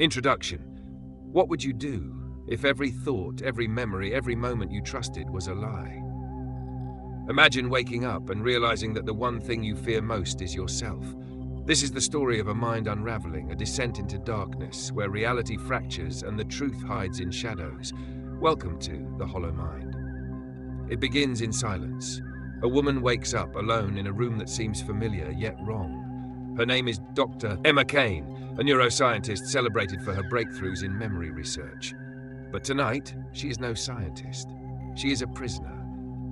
Introduction. What would you do if every thought, every memory, every moment you trusted was a lie? Imagine waking up and realizing that the one thing you fear most is yourself. This is the story of a mind unraveling, a descent into darkness, where reality fractures and the truth hides in shadows. Welcome to The Hollow Mind. It begins in silence. A woman wakes up alone in a room that seems familiar, yet wrong. Her name is Dr. Emma Cain, a neuroscientist celebrated for her breakthroughs in memory research. But tonight, she is no scientist. She is a prisoner.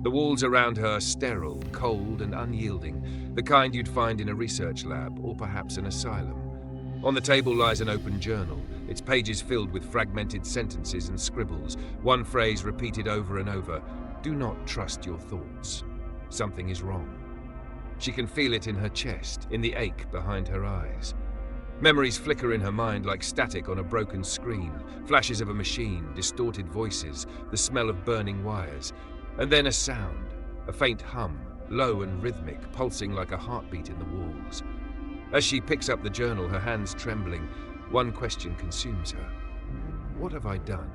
The walls around her are sterile, cold, and unyielding, the kind you'd find in a research lab or perhaps an asylum. On the table lies an open journal, its pages filled with fragmented sentences and scribbles, one phrase repeated over and over: "Do not trust your thoughts. Something is wrong." She can feel it in her chest, in the ache behind her eyes. Memories flicker in her mind like static on a broken screen, flashes of a machine, distorted voices, the smell of burning wires, and then a sound, a faint hum, low and rhythmic, pulsing like a heartbeat in the walls. As she picks up the journal, her hands trembling, one question consumes her. What have I done?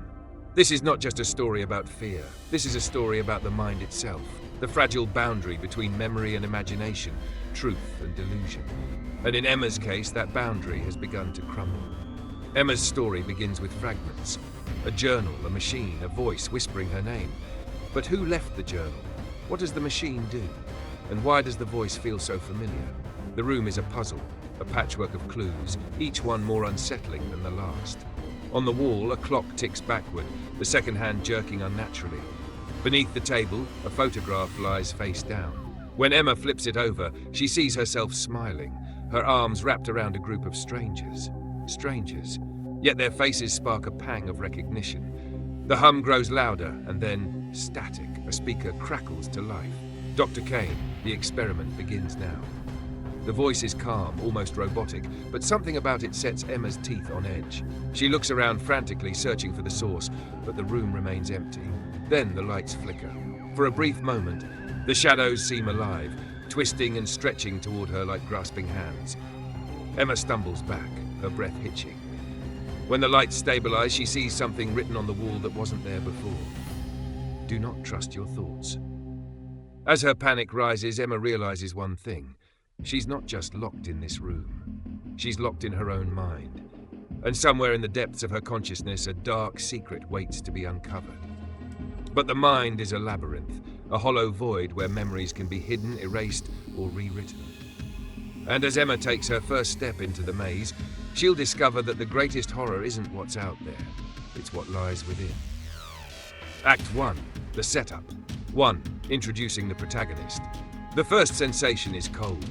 This is not just a story about fear. This is a story about the mind itself, the fragile boundary between memory and imagination, truth and delusion. And in Emma's case, that boundary has begun to crumble. Emma's story begins with fragments. A journal, a machine, a voice whispering her name. But who left the journal? What does the machine do? And why does the voice feel so familiar? The room is a puzzle, a patchwork of clues, each one more unsettling than the last. On the wall, a clock ticks backward, the second hand jerking unnaturally. Beneath the table, a photograph lies face down. When Emma flips it over, she sees herself smiling, her arms wrapped around a group of strangers. Strangers, yet their faces spark a pang of recognition. The hum grows louder, and then static. A speaker crackles to life. Dr. Cain, the experiment begins now. The voice is calm, almost robotic, but something about it sets Emma's teeth on edge. She looks around frantically, searching for the source, but the room remains empty. Then the lights flicker. For a brief moment, the shadows seem alive, twisting and stretching toward her like grasping hands. Emma stumbles back, her breath hitching. When the lights stabilize, she sees something written on the wall that wasn't there before. Do not trust your thoughts. As her panic rises, Emma realizes one thing. She's not just locked in this room. She's locked in her own mind. And somewhere in the depths of her consciousness, a dark secret waits to be uncovered. But the mind is a labyrinth, a hollow void where memories can be hidden, erased, or rewritten. And as Emma takes her first step into the maze, she'll discover that the greatest horror isn't what's out there, it's what lies within. Act 1. The setup. 1. Introducing the protagonist. The first sensation is cold,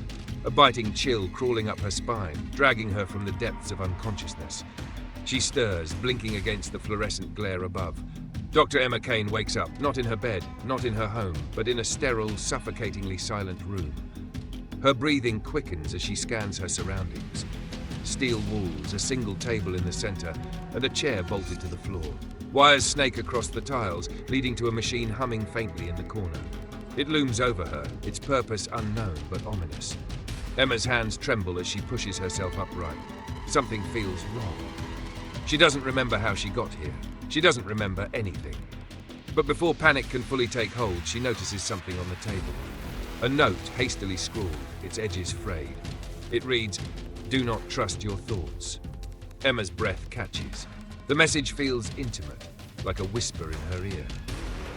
a biting chill crawling up her spine, dragging her from the depths of unconsciousness. She stirs, blinking against the fluorescent glare above. Dr. Emma Cain wakes up, not in her bed, not in her home, but in a sterile, suffocatingly silent room. Her breathing quickens as she scans her surroundings. Steel walls, a single table in the center, and a chair bolted to the floor. Wires snake across the tiles, leading to a machine humming faintly in the corner. It looms over her, its purpose unknown but ominous. Emma's hands tremble as she pushes herself upright. Something feels wrong. She doesn't remember how she got here. She doesn't remember anything. But before panic can fully take hold, she notices something on the table. A note hastily scrawled, its edges frayed. It reads, "Do not trust your thoughts." Emma's breath catches. The message feels intimate, like a whisper in her ear.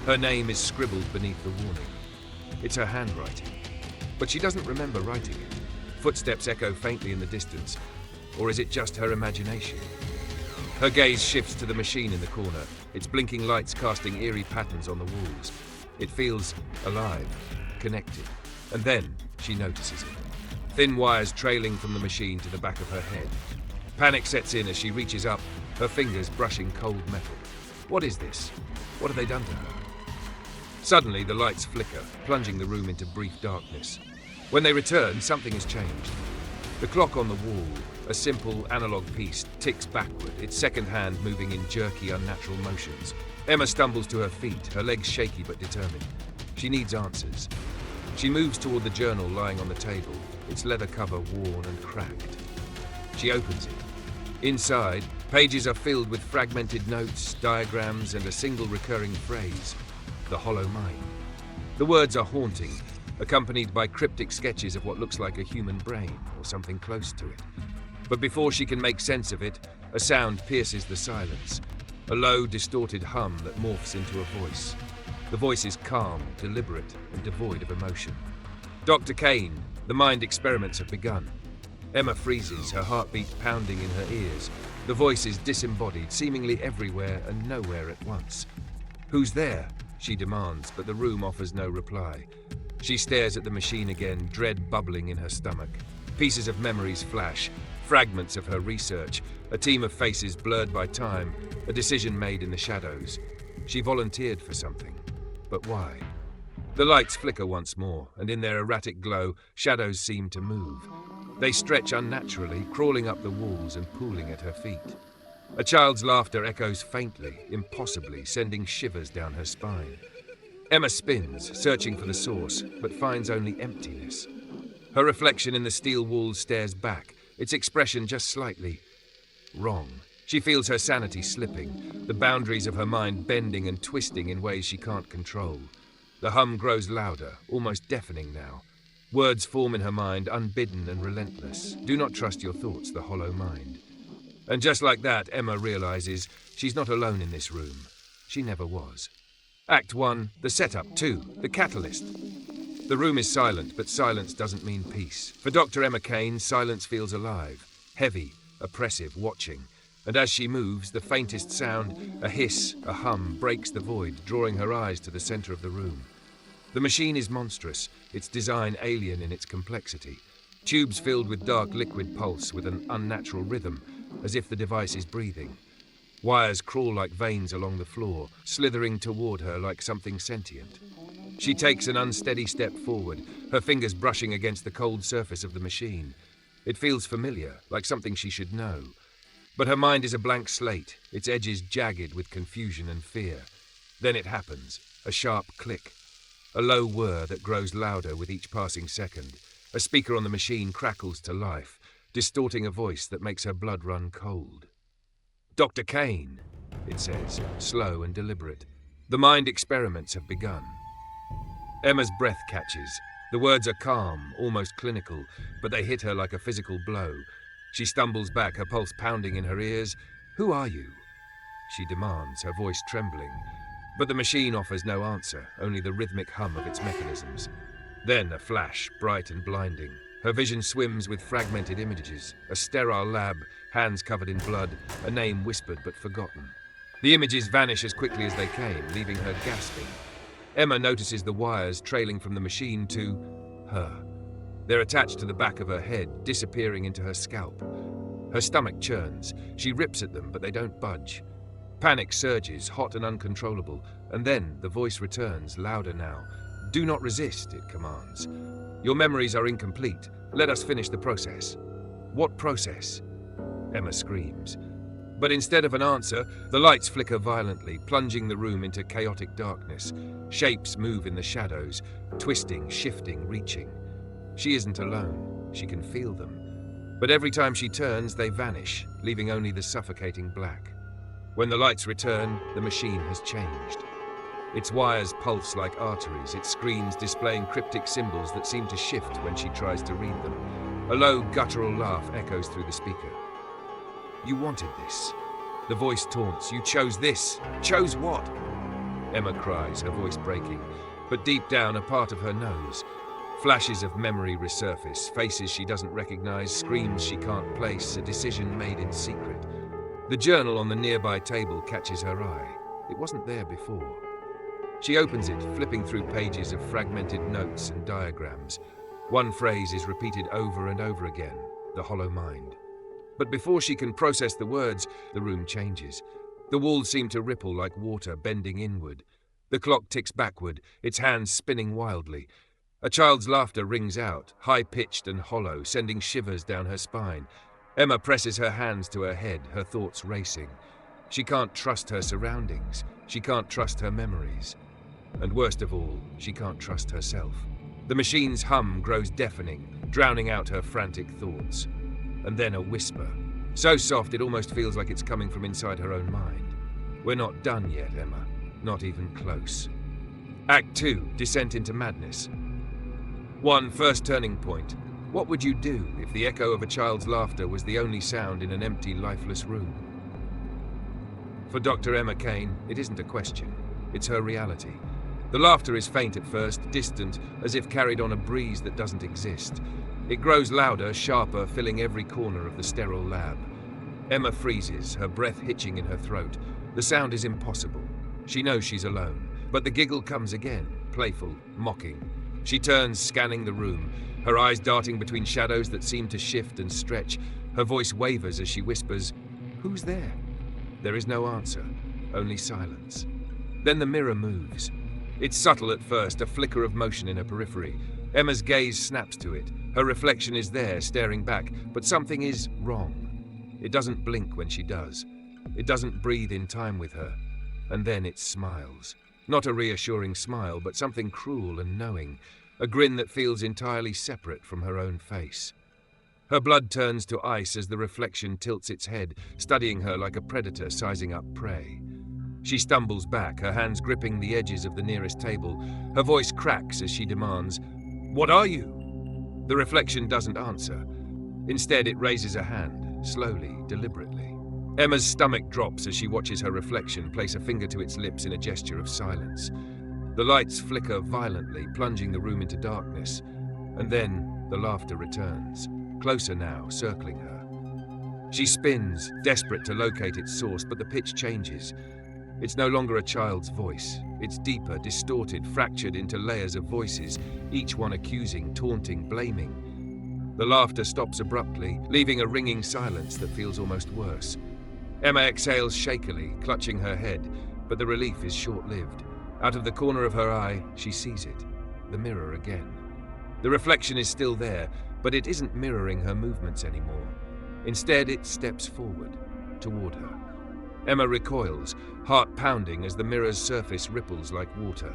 Her name is scribbled beneath the warning. It's her handwriting, but she doesn't remember writing it. Footsteps echo faintly in the distance, or is it just her imagination? Her gaze shifts to the machine in the corner, its blinking lights casting eerie patterns on the walls. It feels alive, connected, and then she notices it. Thin wires trailing from the machine to the back of her head. Panic sets in as she reaches up, her fingers brushing cold metal. What is this? What have they done to her? Suddenly, the lights flicker, plunging the room into brief darkness. When they return, something has changed. The clock on the wall, a simple analog piece, ticks backward, its second hand moving in jerky, unnatural motions. Emma stumbles to her feet, her legs shaky but determined. She needs answers. She moves toward the journal lying on the table, its leather cover worn and cracked. She opens it. Inside, Pages are filled with fragmented notes, diagrams, and a single recurring phrase: the hollow mind. The words are haunting, accompanied by cryptic sketches of what looks like a human brain or something close to it. But before she can make sense of it, a sound pierces the silence, a low, distorted hum that morphs into a voice. The voice is calm, deliberate, and devoid of emotion. Dr. Cain, the mind experiments have begun. Emma freezes, her heartbeat pounding in her ears. The voice is disembodied, seemingly everywhere and nowhere at once. "Who's there?" she demands, but the room offers no reply. She stares at the machine again, dread bubbling in her stomach. Pieces of memories flash, fragments of her research, a team of faces blurred by time, a decision made in the shadows. She volunteered for something. But why? The lights flicker once more, and in their erratic glow, shadows seem to move. They stretch unnaturally, crawling up the walls and pooling at her feet. A child's laughter echoes faintly, impossibly, sending shivers down her spine. Emma spins, searching for the source, but finds only emptiness. Her reflection in the steel walls stares back, its expression just slightly wrong. She feels her sanity slipping, the boundaries of her mind bending and twisting in ways she can't control. The hum grows louder, almost deafening now. Words form in her mind, unbidden and relentless. Do not trust your thoughts, the hollow mind. And just like that, Emma realizes she's not alone in this room. She never was. Act 1, the setup. 2, the catalyst. The room is silent, but silence doesn't mean peace. For Dr. Emma Cain, silence feels alive, heavy, oppressive, watching. And as she moves, the faintest sound, a hiss, a hum, breaks the void, drawing her eyes to the center of the room. The machine is monstrous, its design alien in its complexity. Tubes filled with dark liquid pulse with an unnatural rhythm, as if the device is breathing. Wires crawl like veins along the floor, slithering toward her like something sentient. She takes an unsteady step forward, her fingers brushing against the cold surface of the machine. It feels familiar, like something she should know. But her mind is a blank slate, its edges jagged with confusion and fear. Then it happens, a sharp click. A low whir that grows louder with each passing second. A speaker on the machine crackles to life, distorting a voice that makes her blood run cold. "Dr. Cain," it says, slow and deliberate. "The mind experiments have begun." Emma's breath catches. The words are calm, almost clinical, but they hit her like a physical blow. She stumbles back, her pulse pounding in her ears. "Who are you?" she demands, her voice trembling. But the machine offers no answer, only the rhythmic hum of its mechanisms. Then a flash, bright and blinding. Her vision swims with fragmented images. A sterile lab, hands covered in blood, a name whispered but forgotten. The images vanish as quickly as they came, leaving her gasping. Emma notices the wires trailing from the machine to her. They're attached to the back of her head, disappearing into her scalp. Her stomach churns. She rips at them, but they don't budge. Panic surges, hot and uncontrollable, and then the voice returns, louder now. "Do not resist," it commands. "Your memories are incomplete. Let us finish the process." "What process?" Emma screams. But instead of an answer, the lights flicker violently, plunging the room into chaotic darkness. Shapes move in the shadows, twisting, shifting, reaching. She isn't alone. She can feel them. But every time she turns, they vanish, leaving only the suffocating black. When the lights return, the machine has changed. Its wires pulse like arteries, its screens displaying cryptic symbols that seem to shift when she tries to read them. A low, guttural laugh echoes through the speaker. "You wanted this." The voice taunts. "You chose this. Chose what?" Emma cries, her voice breaking. But deep down, a part of her knows. Flashes of memory resurface, faces she doesn't recognize, screams she can't place, a decision made in secret. The journal on the nearby table catches her eye. It wasn't there before. She opens it, flipping through pages of fragmented notes and diagrams. One phrase is repeated over and over again, the hollow mind. But before she can process the words, the room changes. The walls seem to ripple like water bending inward. The clock ticks backward, its hands spinning wildly. A child's laughter rings out, high-pitched and hollow, sending shivers down her spine. Emma presses her hands to her head, her thoughts racing. She can't trust her surroundings. She can't trust her memories. And worst of all, she can't trust herself. The machine's hum grows deafening, drowning out her frantic thoughts. And then a whisper. So soft it almost feels like it's coming from inside her own mind. We're not done yet, Emma. Not even close. Act 2, Descent into Madness. 1. First turning point. What would you do if the echo of a child's laughter was the only sound in an empty, lifeless room? For Dr. Emma Cain, it isn't a question. It's her reality. The laughter is faint at first, distant, as if carried on a breeze that doesn't exist. It grows louder, sharper, filling every corner of the sterile lab. Emma freezes, her breath hitching in her throat. The sound is impossible. She knows she's alone, but the giggle comes again, playful, mocking. She turns, scanning the room, her eyes darting between shadows that seem to shift and stretch. Her voice wavers as she whispers, "Who's there?" There is no answer, only silence. Then the mirror moves. It's subtle at first, a flicker of motion in her periphery. Emma's gaze snaps to it. Her reflection is there, staring back, but something is wrong. It doesn't blink when she does. It doesn't breathe in time with her. And then it smiles. Not a reassuring smile, but something cruel and knowing. A grin that feels entirely separate from her own face. Her blood turns to ice as the reflection tilts its head, studying her like a predator sizing up prey. She stumbles back, her hands gripping the edges of the nearest table. Her voice cracks as she demands, "What are you?" The reflection doesn't answer. Instead, it raises a hand, slowly, deliberately. Emma's stomach drops as she watches her reflection place a finger to its lips in a gesture of silence. The lights flicker violently, plunging the room into darkness. And then the laughter returns, closer now, circling her. She spins, desperate to locate its source, but the pitch changes. It's no longer a child's voice. It's deeper, distorted, fractured into layers of voices, each one accusing, taunting, blaming. The laughter stops abruptly, leaving a ringing silence that feels almost worse. Emma exhales shakily, clutching her head, but the relief is short-lived. Out of the corner of her eye, she sees it. The mirror again. The reflection is still there, but it isn't mirroring her movements anymore. Instead, it steps forward, toward her. Emma recoils, heart pounding as the mirror's surface ripples like water.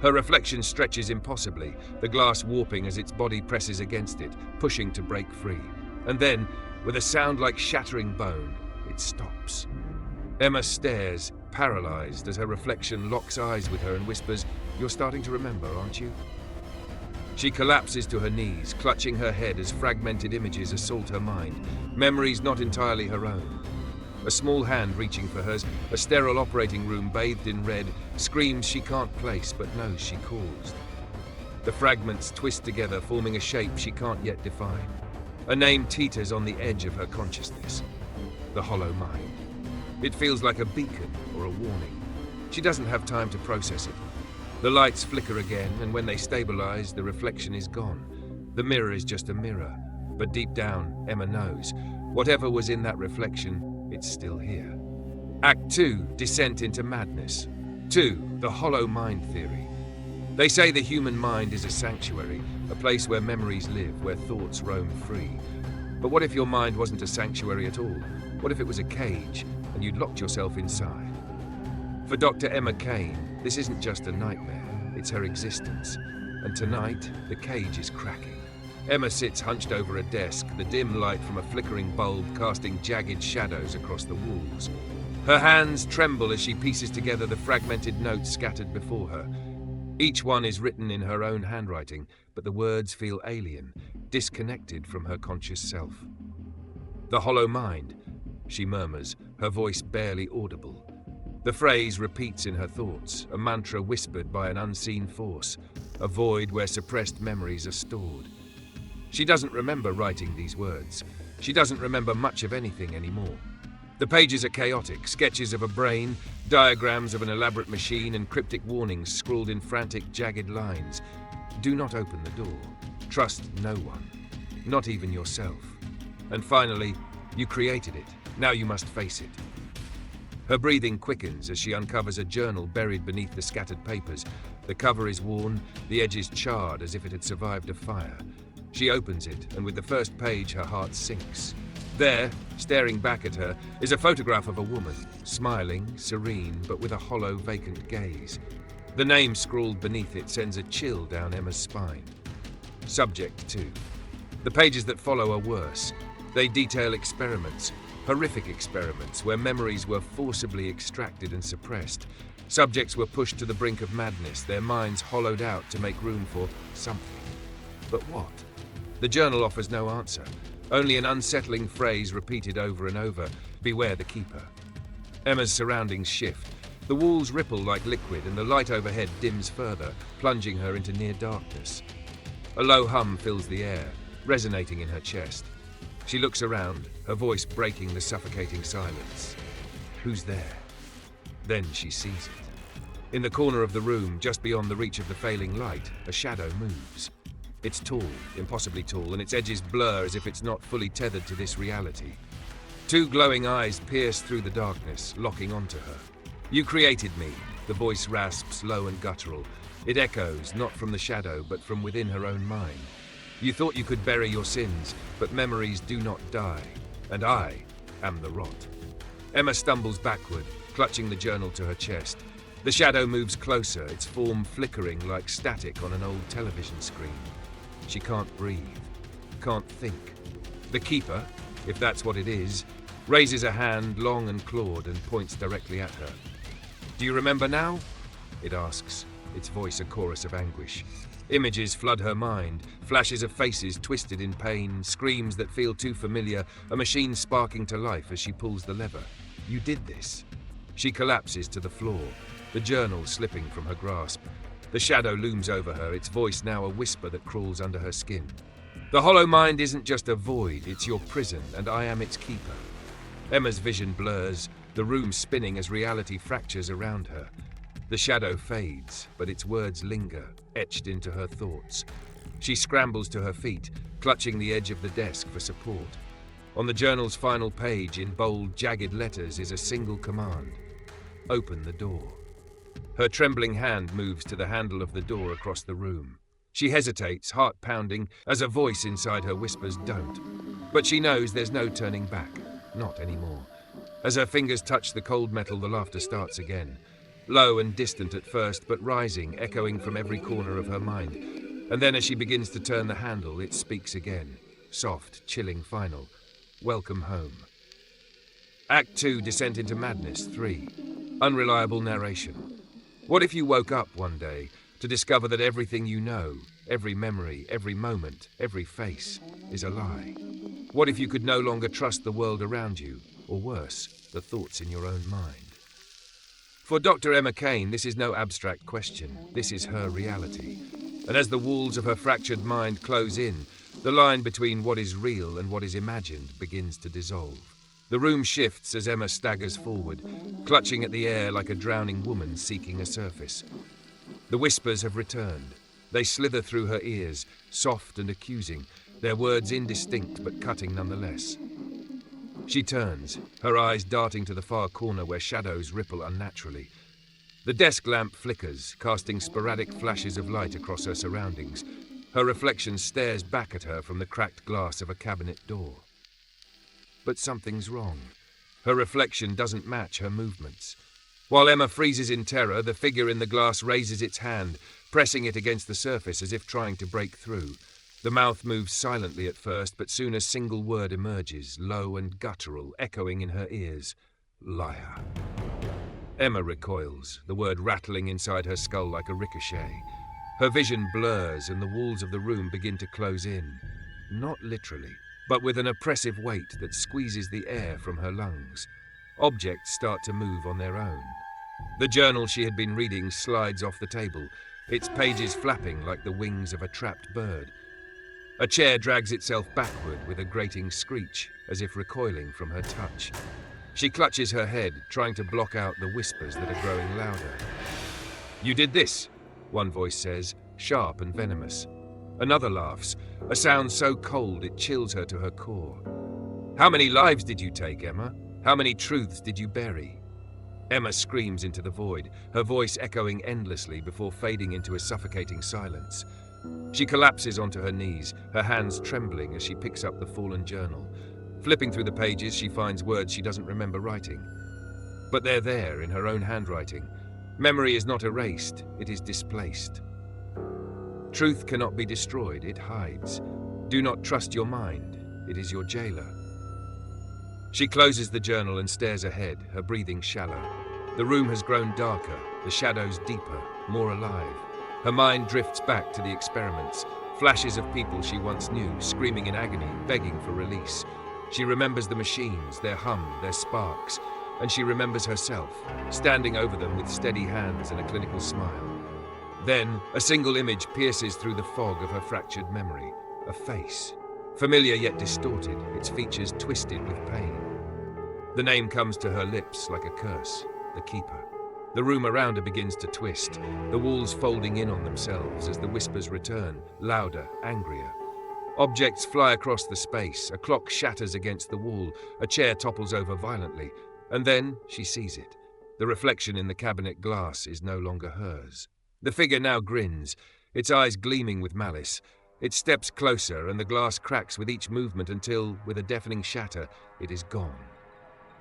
Her reflection stretches impossibly, the glass warping as its body presses against it, pushing to break free. And then, with a sound like shattering bone, it stops. Emma stares, paralyzed, as her reflection locks eyes with her and whispers, "You're starting to remember, aren't you?" She collapses to her knees, clutching her head as fragmented images assault her mind, memories not entirely her own. A small hand reaching for hers, a sterile operating room bathed in red, screams she can't place but knows she caused. The fragments twist together, forming a shape she can't yet define. A name teeters on the edge of her consciousness. The hollow mind. It feels like a beacon or a warning. She doesn't have time to process it. The lights flicker again, and when they stabilize, the reflection is gone. The mirror is just a mirror, but deep down, Emma knows. Whatever was in that reflection, it's still here. Act 2, Descent into Madness. 2, the hollow mind theory. They say the human mind is a sanctuary, a place where memories live, where thoughts roam free. But what if your mind wasn't a sanctuary at all? What if it was a cage, and you'd locked yourself inside? For Dr. Emma Cain, this isn't just a nightmare, it's her existence. And tonight, the cage is cracking. Emma sits hunched over a desk, the dim light from a flickering bulb casting jagged shadows across the walls. Her hands tremble as she pieces together the fragmented notes scattered before her. Each one is written in her own handwriting, but the words feel alien, disconnected from her conscious self. "The hollow mind," she murmurs, her voice barely audible. The phrase repeats in her thoughts, a mantra whispered by an unseen force, a void where suppressed memories are stored. She doesn't remember writing these words. She doesn't remember much of anything anymore. The pages are chaotic, sketches of a brain, diagrams of an elaborate machine, and cryptic warnings scrawled in frantic, jagged lines. Do not open the door. Trust no one, not even yourself. And finally, you created it. Now you must face it. Her breathing quickens as she uncovers a journal buried beneath the scattered papers. The cover is worn, the edges charred as if it had survived a fire. She opens it, and with the first page, her heart sinks. There, staring back at her, is a photograph of a woman, smiling, serene, but with a hollow, vacant gaze. The name scrawled beneath it sends a chill down Emma's spine. Subject 2. The pages that follow are worse. They detail experiments, Horrific experiments where memories were forcibly extracted and suppressed. Subjects were pushed to the brink of madness, their minds hollowed out to make room for something. But what? The journal offers no answer, only an unsettling phrase repeated over and over: beware the keeper. Emma's surroundings shift. The walls ripple like liquid and the light overhead dims further, plunging her into near darkness. A low hum fills the air, resonating in her chest. She looks around, her voice breaking the suffocating silence. Who's there? Then she sees it. In the corner of the room, just beyond the reach of the failing light, a shadow moves. It's tall, impossibly tall, and its edges blur as if it's not fully tethered to this reality. Two glowing eyes pierce through the darkness, locking onto her. You created me, the voice rasps, low and guttural. It echoes, not from the shadow, but from within her own mind. You thought you could bury your sins, but memories do not die, and I am the rot. Emma stumbles backward, clutching the journal to her chest. The shadow moves closer, its form flickering like static on an old television screen. She can't breathe, can't think. The keeper, if that's what it is, raises a hand, long and clawed, and points directly at her. Do you remember now? It asks, its voice a chorus of anguish. Images flood her mind, flashes of faces twisted in pain, screams that feel too familiar, a machine sparking to life as she pulls the lever. You did this. She collapses to the floor, the journal slipping from her grasp. The shadow looms over her, its voice now a whisper that crawls under her skin. The hollow mind isn't just a void, it's your prison, and I am its keeper. Emma's vision blurs, the room spinning as reality fractures around her. The shadow fades, but its words linger, etched into her thoughts. She scrambles to her feet, clutching the edge of the desk for support. On the journal's final page, in bold, jagged letters, is a single command: open the door. Her trembling hand moves to the handle of the door across the room. She hesitates, heart pounding, as a voice inside her whispers, don't. But she knows there's no turning back. Not anymore. As her fingers touch the cold metal, the laughter starts again. Low and distant at first, but rising, echoing from every corner of her mind. And then as she begins to turn the handle, it speaks again. Soft, chilling final. Welcome home. Act 2, Descent into Madness 3. Unreliable narration. What if you woke up one day to discover that everything you know, every memory, every moment, every face, is a lie? What if you could no longer trust the world around you, or worse, the thoughts in your own mind? For Dr. Emma Cain, this is no abstract question. This is her reality. And as the walls of her fractured mind close in, the line between what is real and what is imagined begins to dissolve. The room shifts as Emma staggers forward, clutching at the air like a drowning woman seeking a surface. The whispers have returned. They slither through her ears, soft and accusing, their words indistinct but cutting nonetheless. She turns, her eyes darting to the far corner where shadows ripple unnaturally. The desk lamp flickers, casting sporadic flashes of light across her surroundings. Her reflection stares back at her from the cracked glass of a cabinet door. But something's wrong. Her reflection doesn't match her movements. While Emma freezes in terror, the figure in the glass raises its hand, pressing it against the surface as if trying to break through. The mouth moves silently at first, but soon a single word emerges, low and guttural, echoing in her ears. Liar. Emma recoils, the word rattling inside her skull like a ricochet. Her vision blurs and the walls of the room begin to close in. Not literally, but with an oppressive weight that squeezes the air from her lungs. Objects start to move on their own. The journal she had been reading slides off the table, its pages flapping like the wings of a trapped bird. A chair drags itself backward with a grating screech, as if recoiling from her touch. She clutches her head, trying to block out the whispers that are growing louder. You did this, one voice says, sharp and venomous. Another laughs, a sound so cold it chills her to her core. How many lives did you take, Emma? How many truths did you bury? Emma screams into the void, her voice echoing endlessly before fading into a suffocating silence. She collapses onto her knees, her hands trembling as she picks up the fallen journal. Flipping through the pages, she finds words she doesn't remember writing. But they're there in her own handwriting. Memory is not erased, it is displaced. Truth cannot be destroyed, it hides. Do not trust your mind, it is your jailer. She closes the journal and stares ahead, her breathing shallow. The room has grown darker, the shadows deeper, more alive. Her mind drifts back to the experiments, flashes of people she once knew, screaming in agony, begging for release. She remembers the machines, their hum, their sparks, and she remembers herself, standing over them with steady hands and a clinical smile. Then, a single image pierces through the fog of her fractured memory. A face. Familiar yet distorted, its features twisted with pain. The name comes to her lips like a curse, the Keeper. The room around her begins to twist, the walls folding in on themselves as the whispers return, louder, angrier. Objects fly across the space, a clock shatters against the wall, a chair topples over violently, and then she sees it. The reflection in the cabinet glass is no longer hers. The figure now grins, its eyes gleaming with malice. It steps closer, and the glass cracks with each movement until, with a deafening shatter, it is gone.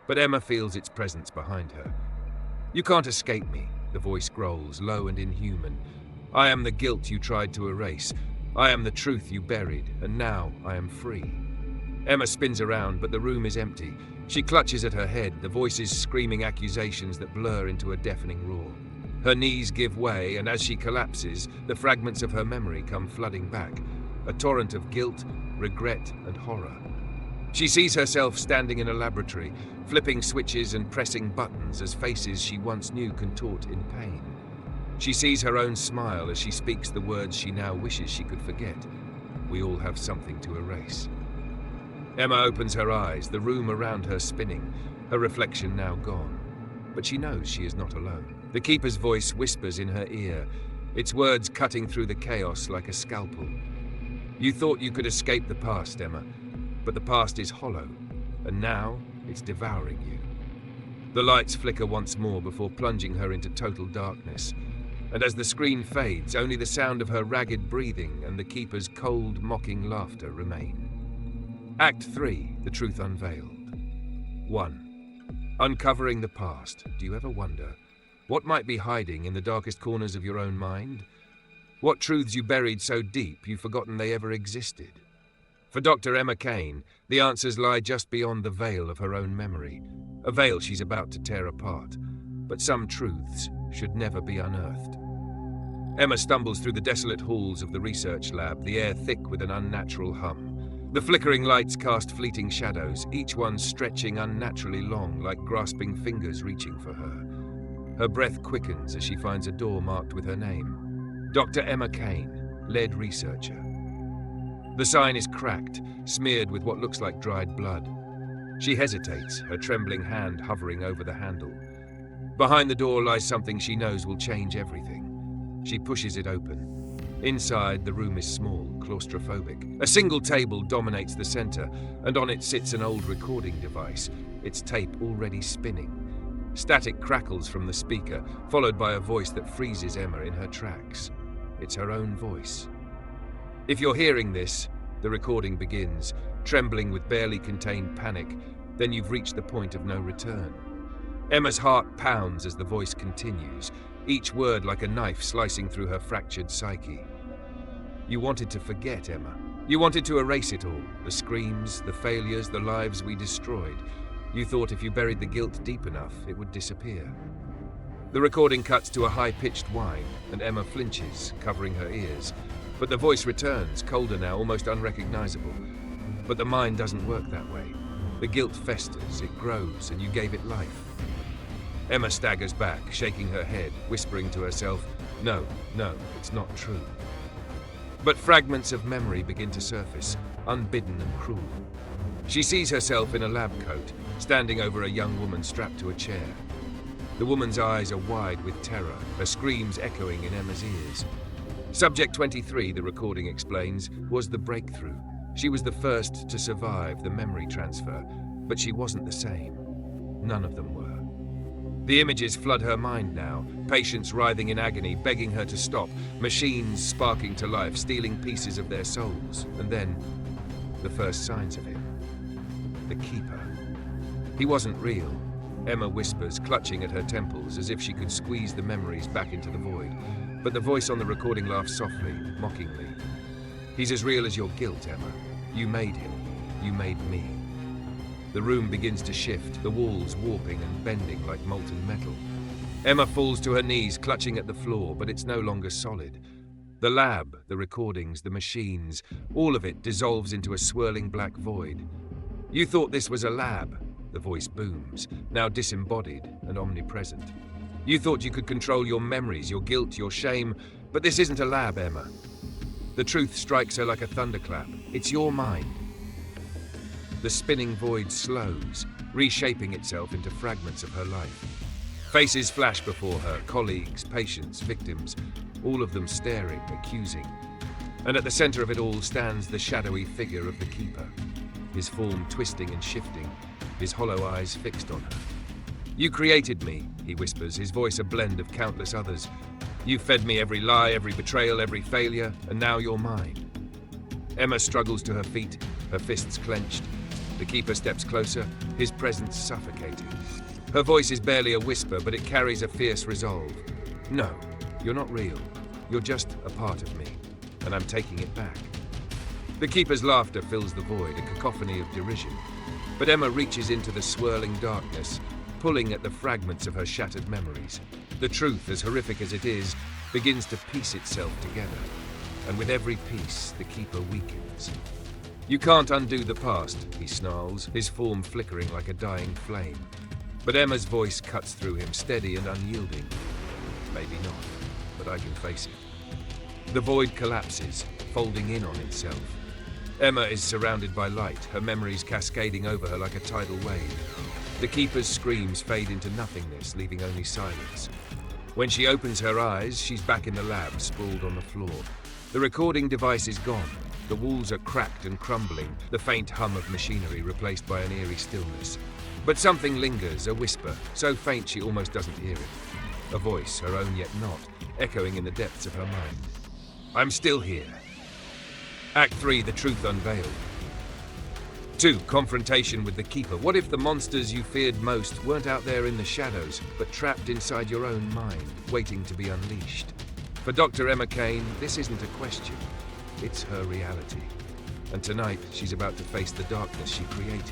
But Emma feels its presence behind her. "You can't escape me," the voice growls, low and inhuman. "I am the guilt you tried to erase. I am the truth you buried, and now I am free." Emma spins around, but the room is empty. She clutches at her head, the voices screaming accusations that blur into a deafening roar. Her knees give way, and as she collapses, the fragments of her memory come flooding back, a torrent of guilt, regret, and horror. She sees herself standing in a laboratory, flipping switches and pressing buttons as faces she once knew contort in pain. She sees her own smile as she speaks the words she now wishes she could forget. We all have something to erase. Emma opens her eyes, the room around her spinning, her reflection now gone. But she knows she is not alone. The Keeper's voice whispers in her ear, its words cutting through the chaos like a scalpel. "You thought you could escape the past, Emma, but the past is hollow, and now it's devouring you." The lights flicker once more before plunging her into total darkness, and as the screen fades, only the sound of her ragged breathing and the Keeper's cold, mocking laughter remain. Act 3, The Truth Unveiled. 1. Uncovering the past. Do you ever wonder what might be hiding in the darkest corners of your own mind? What truths you buried so deep you've forgotten they ever existed? For Dr. Emma Cain, the answers lie just beyond the veil of her own memory, a veil she's about to tear apart. But some truths should never be unearthed. Emma stumbles through the desolate halls of the research lab, the air thick with an unnatural hum. The flickering lights cast fleeting shadows, each one stretching unnaturally long, like grasping fingers reaching for her. Her breath quickens as she finds a door marked with her name. Dr. Emma Cain, lead researcher. The sign is cracked, smeared with what looks like dried blood. She hesitates, her trembling hand hovering over the handle. Behind the door lies something she knows will change everything. She pushes it open. Inside, the room is small, claustrophobic. A single table dominates the center, and on it sits an old recording device, its tape already spinning. Static crackles from the speaker, followed by a voice that freezes Emma in her tracks. It's her own voice. "If you're hearing this," the recording begins, trembling with barely contained panic, "then you've reached the point of no return." Emma's heart pounds as the voice continues, each word like a knife slicing through her fractured psyche. "You wanted to forget, Emma. You wanted to erase it all, the screams, the failures, the lives we destroyed. You thought if you buried the guilt deep enough, it would disappear." The recording cuts to a high-pitched whine, and Emma flinches, covering her ears. But the voice returns, colder now, almost unrecognizable. But the mind doesn't work that way. The guilt festers, it grows, and you gave it life. Emma staggers back, shaking her head, whispering to herself, No, it's not true." But fragments of memory begin to surface, unbidden and cruel. She sees herself in a lab coat, standing over a young woman strapped to a chair. The woman's eyes are wide with terror, her screams echoing in Emma's ears. Subject 23, the recording explains, was the breakthrough. She was the first to survive the memory transfer, but she wasn't the same. None of them were. The images flood her mind now, patients writhing in agony, begging her to stop, machines sparking to life, stealing pieces of their souls, and then the first signs of him. The Keeper. He wasn't real, Emma whispers, clutching at her temples as if she could squeeze the memories back into the void. But the voice on the recording laughs softly, mockingly. "He's as real as your guilt, Emma. You made him. You made me." The room begins to shift, the walls warping and bending like molten metal. Emma falls to her knees, clutching at the floor, but it's no longer solid. The lab, the recordings, the machines, all of it dissolves into a swirling black void. You thought this was a lab, the voice booms, now disembodied and omnipresent. You thought you could control your memories, your guilt, your shame, but this isn't a lab, Emma. The truth strikes her like a thunderclap. It's your mind. The spinning void slows, reshaping itself into fragments of her life. Faces flash before her, colleagues, patients, victims, all of them staring, accusing. And at the center of it all stands the shadowy figure of the Keeper, his form twisting and shifting, his hollow eyes fixed on her. You created me, he whispers, his voice a blend of countless others. You fed me every lie, every betrayal, every failure, and now you're mine. Emma struggles to her feet, her fists clenched. The Keeper steps closer, his presence suffocating. Her voice is barely a whisper, but it carries a fierce resolve. No, you're not real. You're just a part of me, and I'm taking it back. The Keeper's laughter fills the void, a cacophony of derision. But Emma reaches into the swirling darkness, pulling at the fragments of her shattered memories. The truth, as horrific as it is, begins to piece itself together. And with every piece, the Keeper weakens. You can't undo the past, he snarls, his form flickering like a dying flame. But Emma's voice cuts through him, steady and unyielding. Maybe not, but I can face it. The void collapses, folding in on itself. Emma is surrounded by light, her memories cascading over her like a tidal wave. The Keeper's screams fade into nothingness, leaving only silence. When she opens her eyes, she's back in the lab, sprawled on the floor. The recording device is gone. The walls are cracked and crumbling, the faint hum of machinery replaced by an eerie stillness. But something lingers, a whisper, so faint she almost doesn't hear it. A voice, her own yet not, echoing in the depths of her mind. I'm still here. Act 3, the truth unveiled. 2, confrontation with the Keeper. What if the monsters you feared most weren't out there in the shadows, but trapped inside your own mind, waiting to be unleashed? For Dr. Emma Cain, this isn't a question. It's her reality. And tonight, she's about to face the darkness she created.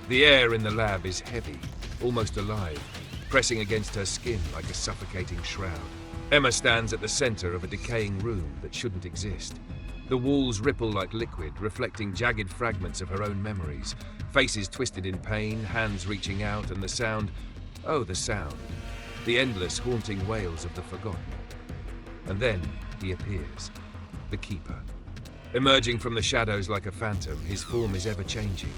The air in the lab is heavy, almost alive, pressing against her skin like a suffocating shroud. Emma stands at the center of a decaying room that shouldn't exist. The walls ripple like liquid, reflecting jagged fragments of her own memories. Faces twisted in pain, hands reaching out, and the sound, oh, the sound. The endless, haunting wails of the forgotten. And then he appears, the Keeper. Emerging from the shadows like a phantom, his form is ever-changing,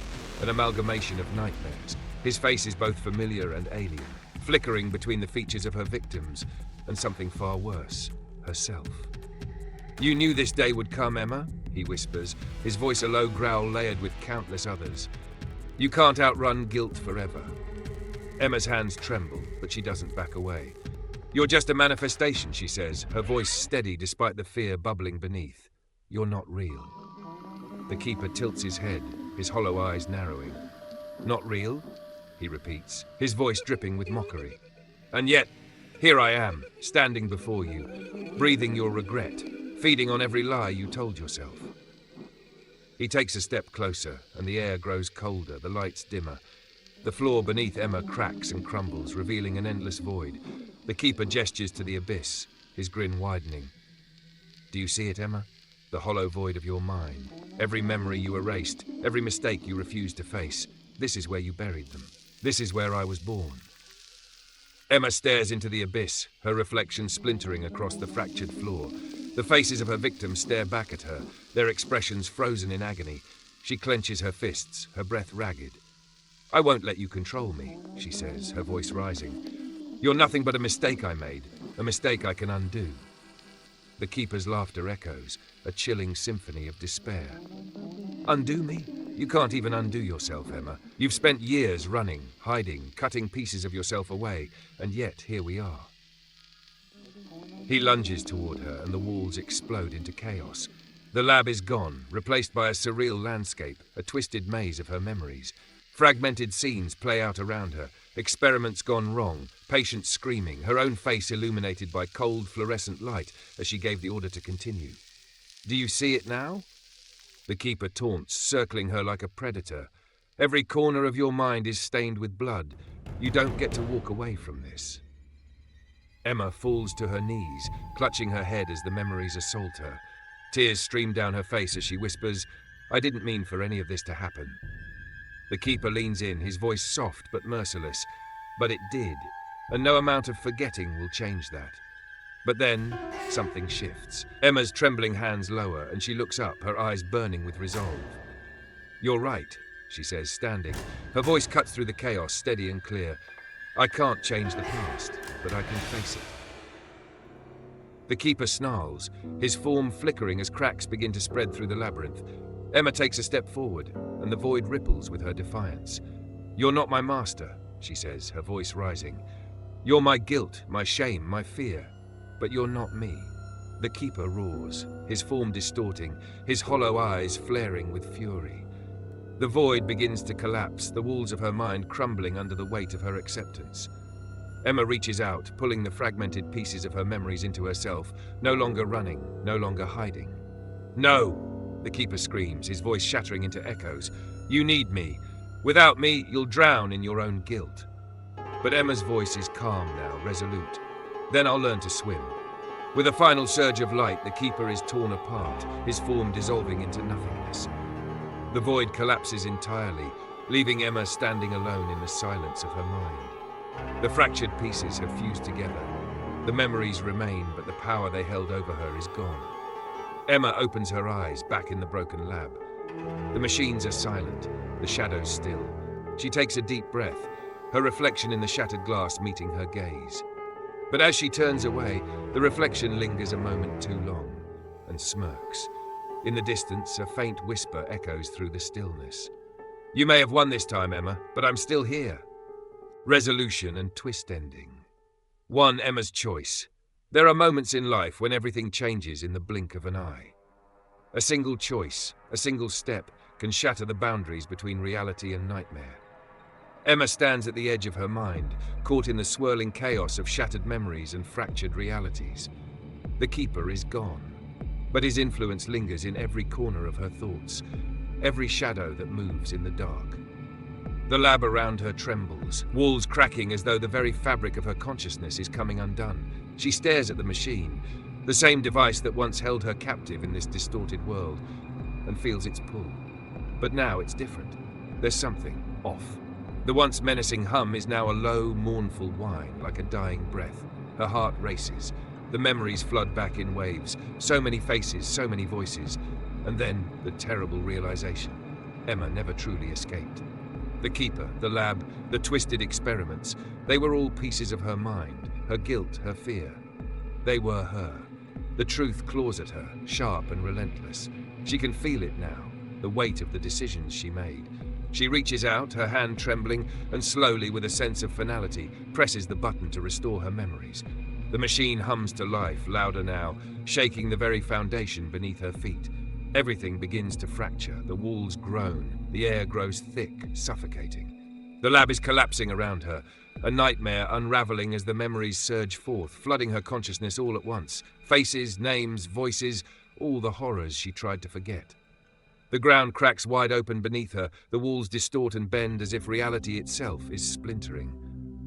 an amalgamation of nightmares. His face is both familiar and alien, flickering between the features of her victims and something far worse, herself. You knew this day would come, Emma, he whispers, his voice a low growl layered with countless others. You can't outrun guilt forever. Emma's hands tremble, but she doesn't back away. You're just a manifestation, she says, her voice steady despite the fear bubbling beneath. You're not real. The Keeper tilts his head, his hollow eyes narrowing. Not real? He repeats, his voice dripping with mockery. And yet, here I am, standing before you, breathing your regret, feeding on every lie you told yourself. He takes a step closer, and the air grows colder, the lights dimmer. The floor beneath Emma cracks and crumbles, revealing an endless void. The Keeper gestures to the abyss, his grin widening. Do you see it, Emma? The hollow void of your mind. Every memory you erased, every mistake you refused to face. This is where you buried them. This is where I was born. Emma stares into the abyss, her reflection splintering across the fractured floor. The faces of her victims stare back at her, their expressions frozen in agony. She clenches her fists, her breath ragged. I won't let you control me, she says, her voice rising. You're nothing but a mistake I made, a mistake I can undo. The Keeper's laughter echoes, a chilling symphony of despair. Undo me? You can't even undo yourself, Emma. You've spent years running, hiding, cutting pieces of yourself away, and yet here we are. He lunges toward her, and the walls explode into chaos. The lab is gone, replaced by a surreal landscape, a twisted maze of her memories. Fragmented scenes play out around her, experiments gone wrong, patients screaming, her own face illuminated by cold fluorescent light as she gave the order to continue. Do you see it now? The Keeper taunts, circling her like a predator. Every corner of your mind is stained with blood. You don't get to walk away from this. Emma falls to her knees, clutching her head as the memories assault her. Tears stream down her face as she whispers, "I didn't mean for any of this to happen." The keeper leans in, his voice soft but merciless. "But it did, and no amount of forgetting will change that." But then, something shifts. Emma's trembling hands lower, and she looks up, her eyes burning with resolve. "You're right," she says, standing. Her voice cuts through the chaos, steady and clear. "I can't change the past, but I can face it." The keeper snarls, his form flickering as cracks begin to spread through the labyrinth. Emma takes a step forward, and the void ripples with her defiance. "You're not my master," she says, her voice rising. "You're my guilt, my shame, my fear. But you're not me." The keeper roars, his form distorting, his hollow eyes flaring with fury. The void begins to collapse, the walls of her mind crumbling under the weight of her acceptance. Emma reaches out, pulling the fragmented pieces of her memories into herself, no longer running, no longer hiding. "No!" the keeper screams, his voice shattering into echoes. "You need me. Without me, you'll drown in your own guilt." But Emma's voice is calm now, resolute. "Then I'll learn to swim." With a final surge of light, the keeper is torn apart, his form dissolving into nothingness. The void collapses entirely, leaving Emma standing alone in the silence of her mind. The fractured pieces have fused together. The memories remain, but the power they held over her is gone. Emma opens her eyes, back in the broken lab. The machines are silent, the shadows still. She takes a deep breath, her reflection in the shattered glass meeting her gaze. But as she turns away, the reflection lingers a moment too long, and smirks. In the distance, a faint whisper echoes through the stillness. "You may have won this time, Emma, but I'm still here." Resolution and twist ending. One, Emma's choice. There are moments in life when everything changes in the blink of an eye. A single choice, a single step, can shatter the boundaries between reality and nightmare. Emma stands at the edge of her mind, caught in the swirling chaos of shattered memories and fractured realities. The keeper is gone, but his influence lingers in every corner of her thoughts, every shadow that moves in the dark. The lab around her trembles, walls cracking as though the very fabric of her consciousness is coming undone. She stares at the machine, the same device that once held her captive in this distorted world, and feels its pull. But now it's different. There's something off. The once menacing hum is now a low, mournful whine, like a dying breath. Her heart races. The memories flood back in waves. So many faces, so many voices. And then the terrible realization. Emma never truly escaped. The keeper, the lab, the twisted experiments, they were all pieces of her mind, her guilt, her fear. They were her. The truth claws at her, sharp and relentless. She can feel it now, the weight of the decisions she made. She reaches out, her hand trembling, and slowly, with a sense of finality, presses the button to restore her memories. The machine hums to life, louder now, shaking the very foundation beneath her feet. Everything begins to fracture, the walls groan, the air grows thick, suffocating. The lab is collapsing around her, a nightmare unraveling as the memories surge forth, flooding her consciousness all at once. Faces, names, voices, all the horrors she tried to forget. The ground cracks wide open beneath her, the walls distort and bend as if reality itself is splintering.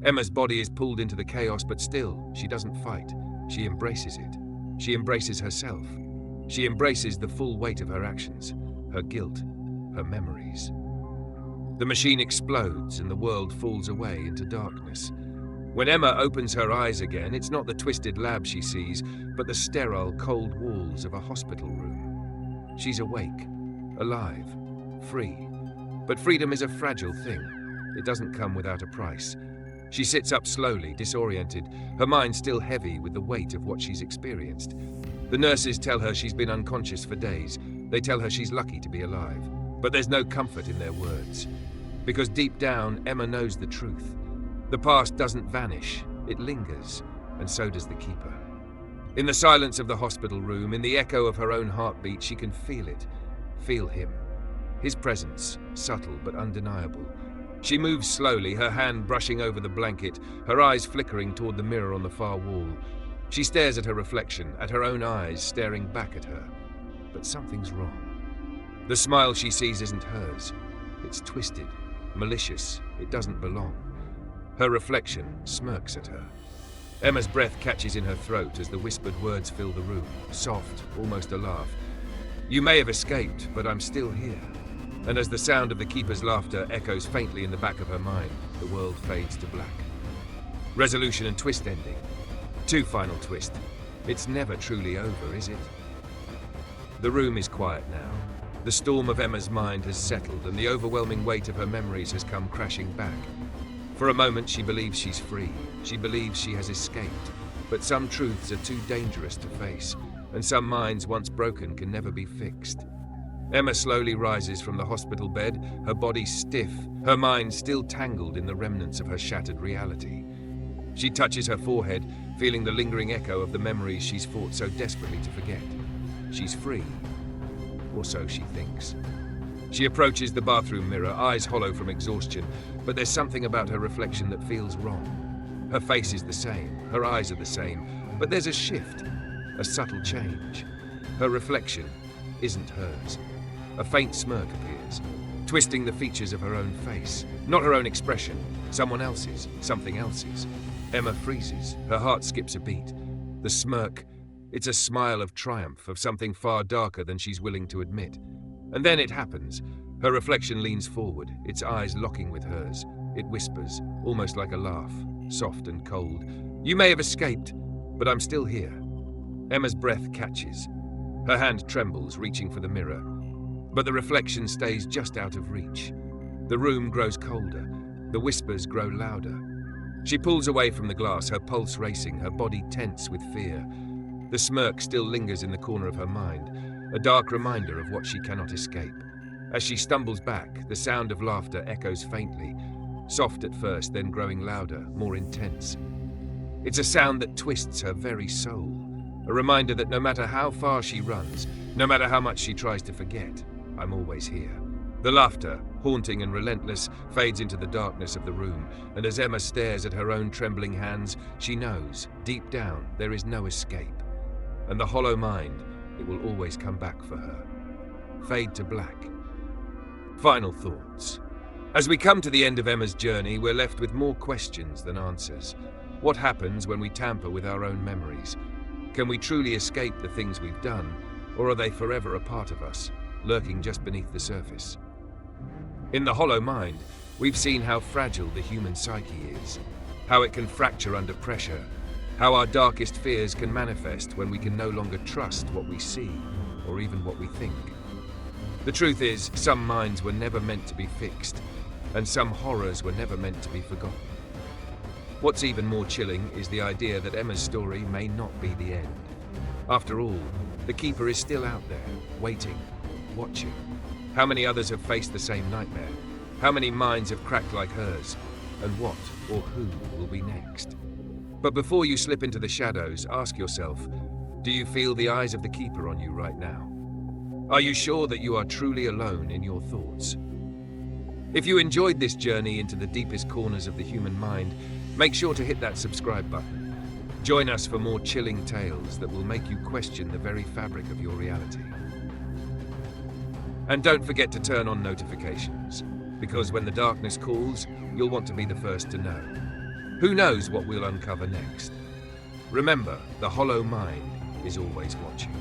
Emma's body is pulled into the chaos, but still, she doesn't fight. She embraces it. She embraces herself. She embraces the full weight of her actions, her guilt, her memories. The machine explodes and the world falls away into darkness. When Emma opens her eyes again, it's not the twisted lab she sees, but the sterile, cold walls of a hospital room. She's awake, alive, free. But freedom is a fragile thing. It doesn't come without a price. She sits up slowly, disoriented, her mind still heavy with the weight of what she's experienced. The nurses tell her she's been unconscious for days. They tell her she's lucky to be alive. But there's no comfort in their words. Because deep down, Emma knows the truth. The past doesn't vanish, it lingers, and so does the keeper. In the silence of the hospital room, in the echo of her own heartbeat, she can feel it, feel him. His presence, subtle but undeniable. She moves slowly, her hand brushing over the blanket, her eyes flickering toward the mirror on the far wall. She stares at her reflection, at her own eyes staring back at her. But something's wrong. The smile she sees isn't hers. It's twisted, malicious, it doesn't belong. Her reflection smirks at her. Emma's breath catches in her throat as the whispered words fill the room, soft, almost a laugh. "You may have escaped, but I'm still here." And as the sound of the keeper's laughter echoes faintly in the back of her mind, the world fades to black. Resolution and twist ending. 2 final twist. It's never truly over, is it? The room is quiet now. The storm of Emma's mind has settled and the overwhelming weight of her memories has come crashing back. For a moment she believes she's free. She believes she has escaped. But some truths are too dangerous to face, and some minds once broken can never be fixed. Emma slowly rises from the hospital bed, her body stiff, her mind still tangled in the remnants of her shattered reality. She touches her forehead, feeling the lingering echo of the memories she's fought so desperately to forget. She's free, or so she thinks. She approaches the bathroom mirror, eyes hollow from exhaustion, but there's something about her reflection that feels wrong. Her face is the same, her eyes are the same, but there's a shift, a subtle change. Her reflection isn't hers. A faint smirk appears, twisting the features of her own face. Not her own expression, someone else's, something else's. Emma freezes, her heart skips a beat. The smirk, it's a smile of triumph, of something far darker than she's willing to admit. And then it happens. Her reflection leans forward, its eyes locking with hers. It whispers, almost like a laugh, soft and cold. "You may have escaped, but I'm still here." Emma's breath catches. Her hand trembles, reaching for the mirror. But the reflection stays just out of reach. The room grows colder. The whispers grow louder. She pulls away from the glass, her pulse racing, her body tense with fear. The smirk still lingers in the corner of her mind, a dark reminder of what she cannot escape. As she stumbles back, the sound of laughter echoes faintly, soft at first, then growing louder, more intense. It's a sound that twists her very soul, a reminder that no matter how far she runs, no matter how much she tries to forget, I'm always here. The laughter, haunting and relentless, fades into the darkness of the room, and as Emma stares at her own trembling hands, she knows, deep down, there is no escape. And the hollow mind, it will always come back for her. Fade to black. Final thoughts. As we come to the end of Emma's journey, we're left with more questions than answers. What happens when we tamper with our own memories? Can we truly escape the things we've done, or are they forever a part of us, lurking just beneath the surface? In The Hollow Mind, we've seen how fragile the human psyche is, how it can fracture under pressure, how our darkest fears can manifest when we can no longer trust what we see, or even what we think. The truth is, some minds were never meant to be fixed, and some horrors were never meant to be forgotten. What's even more chilling is the idea that Emma's story may not be the end. After all, the Keeper is still out there, waiting, watching. How many others have faced the same nightmare? How many minds have cracked like hers? And what or who will be next? But before you slip into the shadows, ask yourself, do you feel the eyes of the Keeper on you right now? Are you sure that you are truly alone in your thoughts? If you enjoyed this journey into the deepest corners of the human mind, make sure to hit that subscribe button. Join us for more chilling tales that will make you question the very fabric of your reality. And don't forget to turn on notifications, because when the darkness calls, you'll want to be the first to know. Who knows what we'll uncover next? Remember, the hollow mind is always watching.